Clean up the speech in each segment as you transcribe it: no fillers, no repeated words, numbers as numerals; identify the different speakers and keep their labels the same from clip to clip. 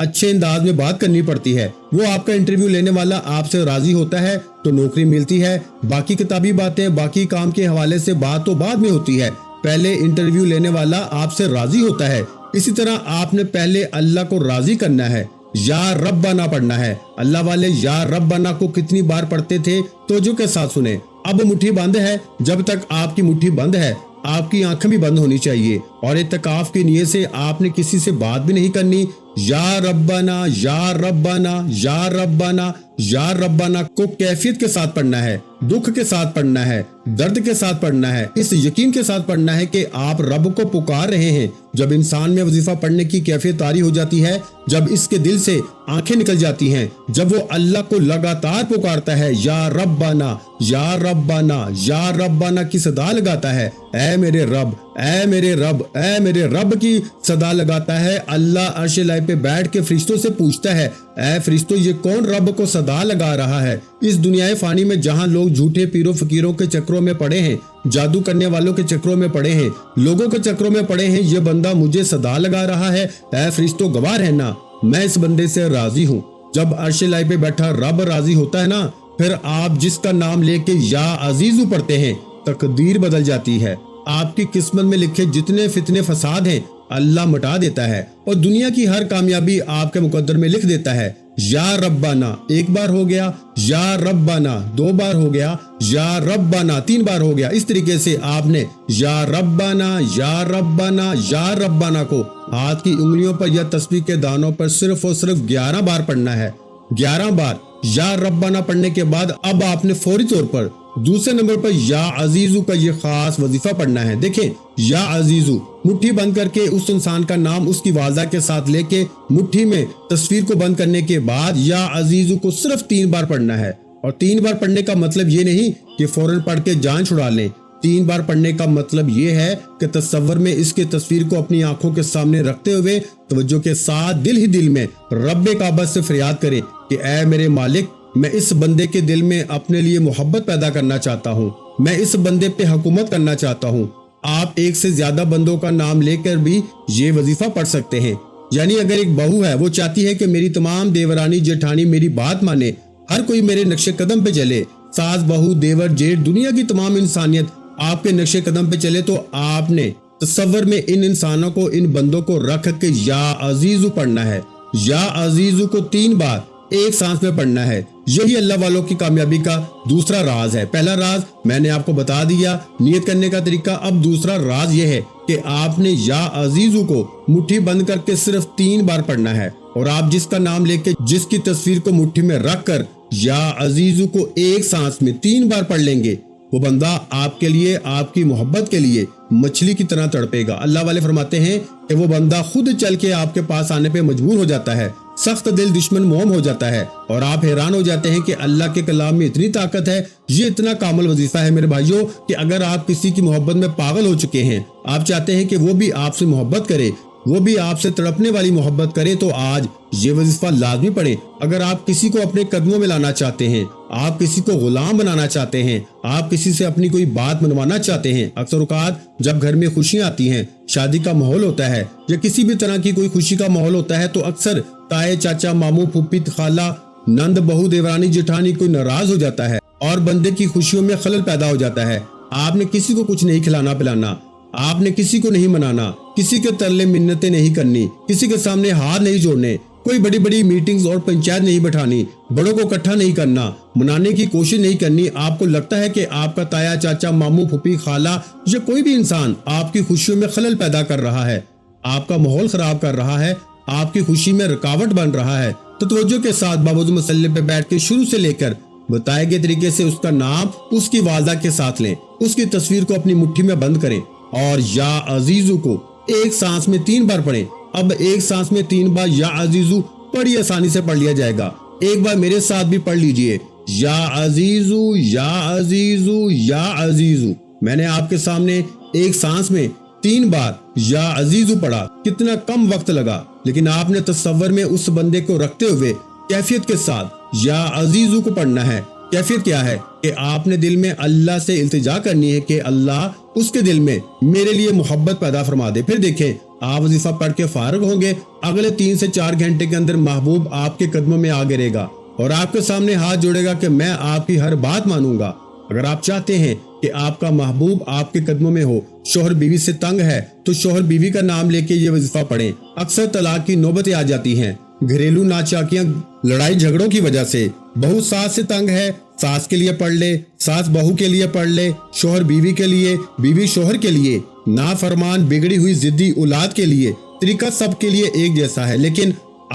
Speaker 1: اچھے انداز میں بات کرنی پڑتی ہے۔ وہ آپ کا انٹرویو لینے والا آپ سے راضی ہوتا ہے تو نوکری ملتی ہے۔ باقی کتابی باتیں، باقی کام کے حوالے سے بات تو بعد میں ہوتی ہے، پہلے انٹرویو لینے والا آپ سے راضی ہوتا ہے۔ اسی طرح آپ نے پہلے اللہ کو راضی کرنا ہے، یا ربنا پڑھنا ہے۔ اللہ والے یا ربنا کو کتنی بار پڑھتے تھے توجہ کے ساتھ سنیں۔ اب مٹھی بند ہے، جب تک آپ کی مٹھی بند ہے آپ کی آنکھیں بھی بند ہونی چاہیے، اور اعتکاف کی نیت سے آپ نے کسی سے بات بھی نہیں کرنی۔ یا ربنا یا ربنا یا ربنا یا ربنا کو کیفیت کے ساتھ پڑھنا ہے، دکھ کے ساتھ پڑھنا ہے، درد کے ساتھ پڑھنا ہے، اس یقین کے ساتھ پڑھنا ہے کہ آپ رب کو پکار رہے ہیں۔ جب انسان میں وظیفہ پڑھنے کی کیفیت طاری ہو جاتی ہے، جب اس کے دل سے آنکھیں نکل جاتی ہیں، جب وہ اللہ کو لگاتار پکارتا ہے، یا ربنا یا ربنا یا ربنا کی صدا لگاتا ہے، اے میرے رب اے میرے رب اے میرے رب کی صدا لگاتا ہے، اللہ عرش الہی پہ بیٹھ کے فرشتوں سے پوچھتا ہے، اے فرشتوں یہ کون رب کو صدا لگا رہا ہے؟ اس دنیا فانی میں جہاں لوگ جھوٹے پیروں فقیروں کے چکروں میں پڑے ہیں، جادو کرنے والوں کے چکروں میں پڑے ہیں، لوگوں کے چکروں میں پڑے ہیں، یہ بندہ مجھے صدا لگا رہا ہے، اے فرشتوں گواہ رہنا میں اس بندے سے راضی ہوں۔ جب عرش الہی پہ بیٹھا رب راضی ہوتا ہے نا، پھر آپ جس کا نام لے کے یا عزیزو پڑھتے ہیں، تقدیر بدل جاتی ہے۔ آپ کی قسمت میں لکھے جتنے فتنے فساد ہیں اللہ مٹا دیتا ہے، اور دنیا کی ہر کامیابی آپ کے مقدر میں لکھ دیتا ہے۔ یا ربنا ایک بار ہو گیا، یا ربنا دو بار ہو گیا، یا ربنا تین بار ہو گیا۔ اس طریقے سے آپ نے یا ربنا یا ربنا یا ربنا کو ہاتھ کی انگلیوں پر یا تسبیح کے دانوں پر صرف اور صرف 11 بار پڑھنا ہے۔ 11 بار یا ربنا پڑھنے کے بعد اب آپ نے فوری طور پر دوسرے نمبر پر یا عزیزو کا یہ خاص وظیفہ پڑھنا ہے۔ دیکھیں، یا عزیزو مٹھی بند کر کے اس انسان کا نام اس کی واضح کے ساتھ لے کے مٹھی میں تصویر کو بند کرنے کے بعد یا عزیزو کو صرف 3 بار پڑھنا ہے۔ اور 3 بار پڑھنے کا مطلب یہ نہیں کہ فوراً پڑھ کے جان چھڑا لیں۔ 3 بار پڑھنے کا مطلب یہ ہے کہ تصور میں اس کی تصویر کو اپنی آنکھوں کے سامنے رکھتے ہوئے توجہ کے ساتھ دل ہی دل میں رب کعبہ سے فریاد کریں کہ اے میرے مالک، میں اس بندے کے دل میں اپنے لیے محبت پیدا کرنا چاہتا ہوں، میں اس بندے پہ حکومت کرنا چاہتا ہوں۔ آپ ایک سے زیادہ بندوں کا نام لے کر بھی یہ وظیفہ پڑھ سکتے ہیں۔ یعنی اگر ایک بہو ہے، وہ چاہتی ہے کہ میری تمام دیورانی جیٹھانی میری بات مانے، ہر کوئی میرے نقش قدم پہ چلے، ساس بہو دیور جیٹھ دنیا کی تمام انسانیت آپ کے نقش قدم پہ چلے، تو آپ نے تصور میں ان انسانوں کو، ان بندوں کو رکھ کے یا عزیزو پڑھنا ہے۔ یا عزیزو کو 3 بار ایک سانس میں پڑھنا ہے۔ یہی اللہ والوں کی کامیابی کا دوسرا راز ہے۔ پہلا راز میں نے آپ کو بتا دیا، نیت کرنے کا طریقہ۔ اب دوسرا راز یہ ہے کہ آپ نے یا عزیزو کو مٹھی بند کر کے صرف 3 بار پڑھنا ہے، اور آپ جس کا نام لے کے جس کی تصویر کو مٹھی میں رکھ کر یا عزیزو کو ایک سانس میں 3 بار پڑھ لیں گے، وہ بندہ آپ کے لیے، آپ کی محبت کے لیے مچھلی کی طرح تڑپے گا۔ اللہ والے فرماتے ہیں کہ وہ بندہ خود چل کے آپ کے پاس آنے پہ مجبور ہو جاتا ہے، سخت دل دشمن موم ہو جاتا ہے، اور آپ حیران ہو جاتے ہیں کہ اللہ کے کلام میں اتنی طاقت ہے۔ یہ اتنا کامل وظیفہ ہے میرے بھائیوں کہ اگر آپ کسی کی محبت میں پاگل ہو چکے ہیں، آپ چاہتے ہیں کہ وہ بھی آپ سے محبت کرے، وہ بھی آپ سے تڑپنے والی محبت کرے، تو آج یہ وظیفہ لازمی پڑھیں۔ اگر آپ کسی کو اپنے قدموں میں لانا چاہتے ہیں، آپ کسی کو غلام بنانا چاہتے ہیں، آپ کسی سے اپنی کوئی بات منوانا چاہتے ہیں، اکثر اوقات جب گھر میں خوشیاں آتی ہیں، شادی کا ماحول ہوتا ہے یا کسی بھی طرح کی کوئی خوشی کا ماحول ہوتا ہے، تو اکثر تائے چاچا ماموں پھوپھی خالہ نند بہو دیورانی جٹھانی کوئی ناراض ہو جاتا ہے اور بندے کی خوشیوں میں خلل پیدا ہو جاتا ہے۔ آپ نے کسی کو کچھ نہیں کھلانا پلانا، آپ نے کسی کو نہیں منانا، کسی کے ترلے منتیں نہیں کرنی، کسی کے سامنے ہاتھ نہیں جوڑنے، کوئی بڑی بڑی میٹنگز اور پنچایت نہیں بٹھانی، بڑوں کو اکٹھا نہیں کرنا، منانے کی کوشش نہیں کرنی۔ آپ کو لگتا ہے کہ آپ کا تایا چاچا ماموں پھوپھی خالہ یا کوئی بھی انسان آپ کی خوشیوں میں خلل پیدا کر رہا ہے، آپ کا ماحول خراب کر رہا ہے، آپ کی خوشی میں رکاوٹ بن رہا ہے، تو توجہ کے ساتھ باوضو مسلے پہ بیٹھ کے شروع سے لے کر بتائے گئے طریقے سے اس کا نام اس کی واضح کے ساتھ لیں، اس کی تصویر کو اپنی مٹھی میں بند کریں، اور یا عزیزو کو ایک سانس میں 3 بار پڑھیں۔ اب ایک سانس میں 3 بار یا عزیزو بڑی آسانی سے پڑھ لیا جائے گا۔ ایک بار میرے ساتھ بھی پڑھ لیجئے، یا عزیزو یا عزیزو یا عزیزو۔ میں نے آپ کے سامنے ایک سانس میں 3 بار یا عزیزو پڑھا، کتنا کم وقت لگا، لیکن آپ نے تصور میں اس بندے کو رکھتے ہوئے کیفیت کے ساتھ یا عزیزو کو پڑھنا ہے۔ کیفیت کیا ہے کہ آپ نے دل میں اللہ سے التجا کرنی ہے کہ اللہ اس کے دل میں میرے لیے محبت پیدا فرما دے۔ پھر دیکھیں آپ وظیفہ پڑھ کے فارغ ہوں گے، اگلے 3 سے 4 گھنٹے کے اندر محبوب آپ کے قدموں میں آ گرے گا اور آپ کے سامنے ہاتھ جوڑے گا کہ میں آپ کی ہر بات مانوں گا۔ اگر آپ چاہتے ہیں کہ آپ کا محبوب آپ کے قدموں میں ہو، شوہر بیوی سے تنگ ہے تو شوہر بیوی کا نام لے کے یہ وظیفہ پڑھیں۔ اکثر طلاق کی نوبتیں آ جاتی ہیں گھریلو ناچاکیاں، لڑائی جھگڑوں کی وجہ سے۔ بہو ساس سے تنگ ہے، ساس کے لیے پڑھ لے، ساس بہو کے لیے پڑھ لے، شوہر بیوی کے لیے، بیوی شوہر کے لیے، نافرمان بگڑی ہوئی ضدی اولاد کے لیے۔ طریقہ سب کے لیے ایک جیسا ہے، لیکن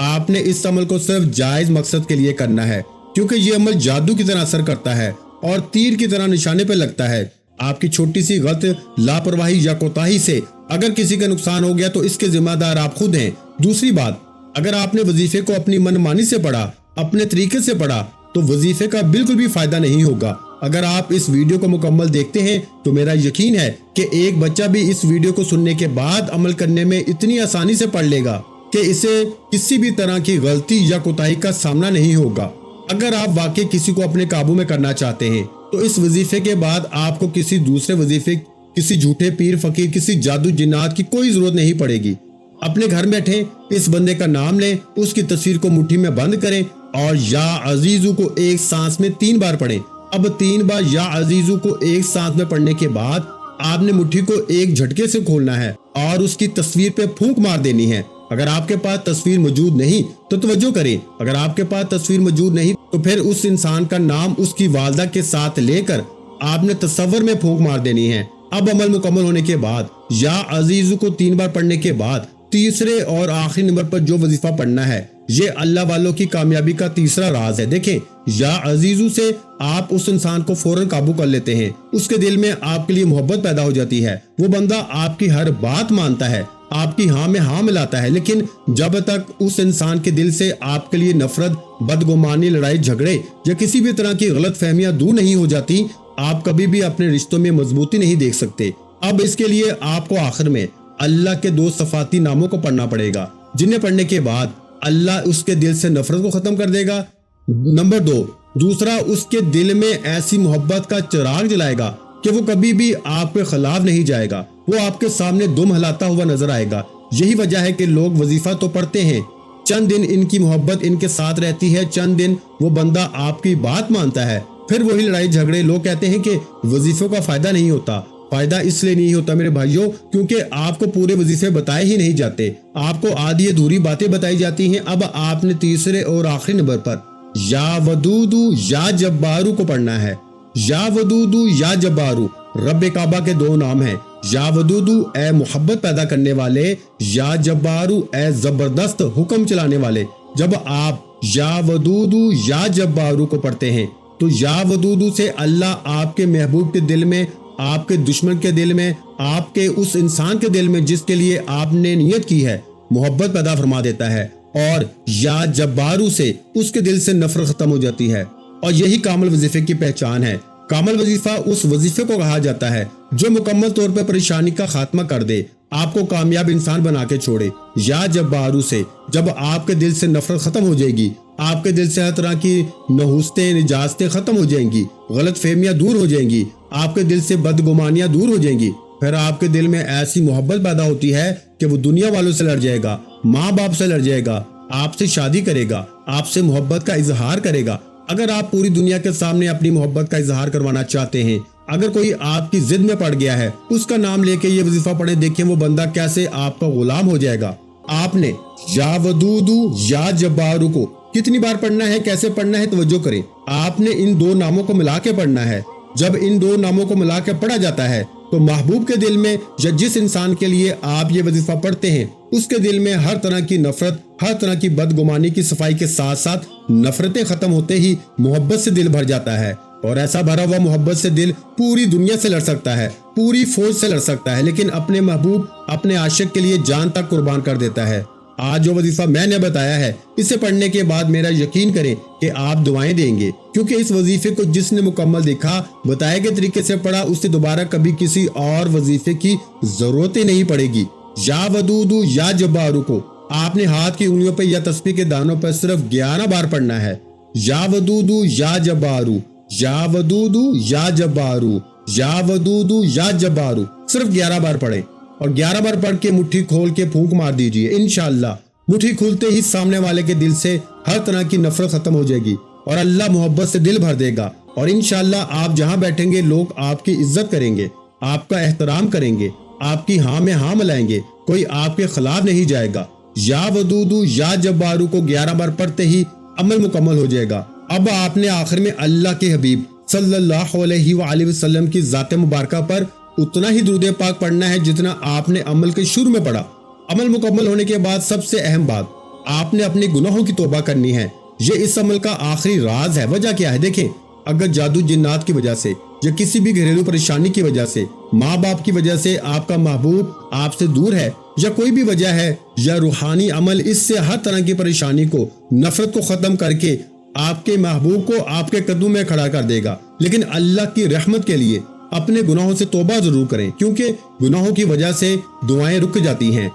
Speaker 1: آپ نے اس عمل کو صرف جائز مقصد کے لیے کرنا ہے، کیونکہ یہ عمل جادو کی طرح اثر کرتا ہے اور تیر کی طرح نشانے پہ لگتا ہے۔ آپ کی چھوٹی سی غلط لاپرواہی یا کوتاہی سے اگر کسی کا نقصان ہو گیا تو اس کے ذمہ دار آپ خود ہیں۔ دوسری بات، اگر آپ نے وظیفے کو اپنی من مانی سے پڑھا، اپنے طریقے سے پڑھا، تو وظیفے کا بالکل بھی فائدہ نہیں ہوگا۔ اگر آپ اس ویڈیو کو مکمل دیکھتے ہیں تو میرا یقین ہے کہ ایک بچہ بھی اس ویڈیو کو سننے کے بعد عمل کرنے میں اتنی آسانی سے پڑھ لے گا کہ اسے کسی بھی طرح کی غلطی یا کوتاہی کا سامنا نہیں ہوگا۔ اگر آپ واقعی کسی کو اپنے قابو میں کرنا چاہتے ہیں تو اس وظیفے کے بعد آپ کو کسی دوسرے وظیفے، کسی جھوٹے پیر فقیر، کسی جادو جنات کی کوئی ضرورت نہیں پڑے گی۔ اپنے گھر بیٹھے اس بندے کا نام لیں، اس کی تصویر کو مٹھی میں بند کریں اور یا عزیزو کو ایک سانس میں 3 بار پڑھیں۔ اب 3 بار یا عزیزو کو ایک سانس میں پڑھنے کے بعد آپ نے مٹھی کو ایک جھٹکے سے کھولنا ہے اور اس کی تصویر پہ پھونک مار دینی ہے۔ اگر آپ کے پاس تصویر موجود نہیں تو توجہ کریں، اگر آپ کے پاس تصویر موجود نہیں تو پھر اس انسان کا نام اس کی والدہ کے ساتھ لے کر آپ نے تصور میں پھونک مار دینی ہے۔ اب عمل مکمل ہونے کے بعد یا عزیزو کو 3 بار پڑھنے کے بعد تیسرے اور آخری نمبر پر جو وظیفہ پڑھنا ہے، یہ اللہ والوں کی کامیابی کا تیسرا راز ہے۔ دیکھیں، یا عزیزو سے آپ اس انسان کو فوراً قابو کر لیتے ہیں، اس کے دل میں آپ کے لیے محبت پیدا ہو جاتی ہے، وہ بندہ آپ کی ہر بات مانتا ہے، آپ کی ہاں میں ہاں ملاتا ہے۔ لیکن جب تک اس انسان کے دل سے آپ کے لیے نفرت، بدگمانی، لڑائی جھگڑے یا کسی بھی طرح کی غلط فہمیاں دور نہیں ہو جاتی، آپ کبھی بھی اپنے رشتوں میں مضبوطی نہیں دیکھ سکتے۔ اب اس کے لیے آپ کو آخر میں اللہ کے 2 صفاتی ناموں کو پڑھنا پڑے گا، جنہیں پڑھنے کے بعد اللہ اس کے دل سے نفرت کو ختم کر دے گا۔ نمبر 2، دوسرا، اس کے دل میں ایسی محبت کا چراغ جلائے گا کہ وہ کبھی بھی آپ کے خلاف نہیں جائے گا، وہ آپ کے سامنے دم ہلاتا ہوا نظر آئے گا۔ یہی وجہ ہے کہ لوگ وظیفہ تو پڑھتے ہیں، چند دن ان کی محبت ان کے ساتھ رہتی ہے، چند دن وہ بندہ آپ کی بات مانتا ہے، پھر وہی لڑائی جھگڑے۔ لوگ کہتے ہیں کہ وظیفوں کا فائدہ نہیں ہوتا۔ فائدہ اس لیے نہیں ہوتا میرے بھائیوں کیونکہ آپ کو پورے وظیفے بتائے ہی نہیں جاتے، آپ کو آدھی ادھوری باتیں بتائی جاتی ہیں۔ اب آپ نے تیسرے اور آخری نمبر پر یا ودودو یا جبارو کو پڑھنا ہے۔ یا ودودو یا جبارو رب کعبہ کے 2 نام ہیں۔ یا ودودو اے محبت پیدا کرنے والے، یا جبارو اے زبردست حکم چلانے والے۔ جب آپ یا ودودو یا جبارو کو پڑھتے ہیں تو یا ودودو سے اللہ آپ کے محبوب کے دل میں، آپ کے دشمن کے دل میں، آپ کے اس انسان کے دل میں جس کے لیے آپ نے نیت کی ہے، محبت پیدا فرما دیتا ہے، اور یا جبارو سے اس کے دل سے نفرت ختم ہو جاتی ہے۔ اور یہی کامل وظیفے کی پہچان ہے۔ کامل وظیفہ اس وظیفے کو کہا جاتا ہے جو مکمل طور پر پریشانی کا خاتمہ کر دے، آپ کو کامیاب انسان بنا کے چھوڑے۔ یا جبارو سے جب آپ کے دل سے نفرت ختم ہو جائے گی، آپ کے دل سے ہر طرح کی نحوستیں، نجاستیں ختم ہو جائیں گی، غلط فہمیاں دور ہو جائیں گی، آپ کے دل سے بدگمانیاں دور ہو جائیں گی، پھر آپ کے دل میں ایسی محبت پیدا ہوتی ہے کہ وہ دنیا والوں سے لڑ جائے گا، ماں باپ سے لڑ جائے گا، آپ سے شادی کرے گا، آپ سے محبت کا اظہار کرے گا۔ اگر آپ پوری دنیا کے سامنے اپنی محبت کا اظہار کروانا چاہتے ہیں، اگر کوئی آپ کی ضد میں پڑ گیا ہے، اس کا نام لے کے یہ وظیفہ پڑھیں، دیکھیں وہ بندہ کیسے آپ کا غلام ہو جائے گا۔ آپ نے یا ودودو یا جبارو کو کتنی بار پڑھنا ہے، کیسے پڑھنا ہے، توجہ کریں۔ آپ نے ان 2 ناموں کو ملا کے پڑھنا ہے۔ جب ان 2 ناموں کو ملا کے پڑھا جاتا ہے تو محبوب کے دل میں یا جس انسان کے لیے آپ یہ وظیفہ پڑھتے ہیں اس کے دل میں ہر طرح کی نفرت، ہر طرح کی بدگمانی کی صفائی کے ساتھ ساتھ نفرتیں ختم ہوتے ہی محبت سے دل بھر جاتا ہے، اور ایسا بھرا ہوا محبت سے دل پوری دنیا سے لڑ سکتا ہے، پوری فوج سے لڑ سکتا ہے، لیکن اپنے محبوب، اپنے عاشق کے لیے جان تک قربان کر دیتا ہے۔ آج جو وظیفہ میں نے بتایا ہے، اسے پڑھنے کے بعد میرا یقین کریں کہ آپ دعائیں دیں گے، کیونکہ اس وظیفے کو جس نے مکمل دیکھا، بتائے گئے طریقے سے پڑھا، اس سے دوبارہ کبھی کسی اور وظیفے کی ضرورت ہی نہیں پڑے گی۔ یا ودودو یا جبارو کو آپ نے ہاتھ کی انگلیوں پہ یا تسبیح کے دانوں پر صرف 11 بار پڑھنا ہے۔ یا ودودو یا جبارو، یا ودودو یا جبارو، یا ودودو یا جبارو صرف 11 بار پڑھیں اور 11 بار پڑھ کے مٹھی کھول کے پھونک مار دیجئے. انشاءاللہ مٹھی کھولتے ہی سامنے والے کے دل سے ہر طرح کی نفرت ختم ہو جائے گی اور اللہ محبت سے دل بھر دے گا. اور انشاءاللہ آپ جہاں بیٹھیں گے لوگ آپ کی عزت کریں گے, آپ کا احترام کریں گے, آپ کی ہاں میں ہاں ملائیں گے, کوئی آپ کے خلاف نہیں جائے گا. یا ودودو یا جبارو کو 11 بار پڑھتے ہی عمل مکمل ہو جائے گا. اب آپ نے آخر میں اللہ کے حبیب صلی اللہ علیہ وآلہ وسلم کی ذات مبارکہ پر اتنا ہی درود پاک پڑھنا ہے جتنا آپ نے عمل کے شروع میں پڑھا. عمل مکمل ہونے کے بعد سب سے اہم بات, آپ نے اپنے گناہوں کی توبہ کرنی ہے. یہ اس عمل کا آخری راز ہے. وجہ کیا ہے؟ دیکھیں, اگر جادو جنات کی وجہ سے یا کسی بھی گھریلو پریشانی کی وجہ سے, ماں باپ کی وجہ سے آپ کا محبوب آپ سے دور ہے, یا کوئی بھی وجہ ہے, یا روحانی عمل اس سے ہر طرح کی پریشانی کو, نفرت کو ختم کر کے آپ کے محبوب کو آپ کے قدموں میں کھڑا کر دے گا. لیکن اللہ کی رحمت کے لیے اپنے گناہوں سے توبہ ضرور کریں, کیونکہ گناہوں کی وجہ سے دعائیں رک جاتی ہیں.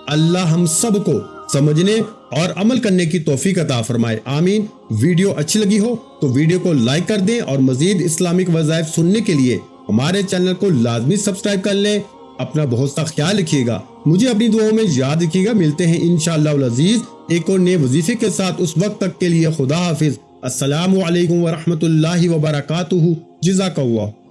Speaker 1: اللہ ہم سب کو سمجھنے اور عمل کرنے کی توفیق عطا فرمائے, آمین. ویڈیو اچھی لگی ہو تو ویڈیو کو لائک کر دیں اور مزید اسلامک وظائف سننے کے لیے ہمارے چینل کو لازمی سبسکرائب کر لیں. اپنا بہت سا خیال رکھیے گا, مجھے اپنی دعاؤں میں یاد رکھیے گا. ملتے ہیں انشاءاللہ العزیز ایک اور نئے وظیفے کے ساتھ. اس وقت تک کے لیے خدا حافظ. السلام علیکم ورحمۃ اللہ وبرکاتہ. جزاک اللہ.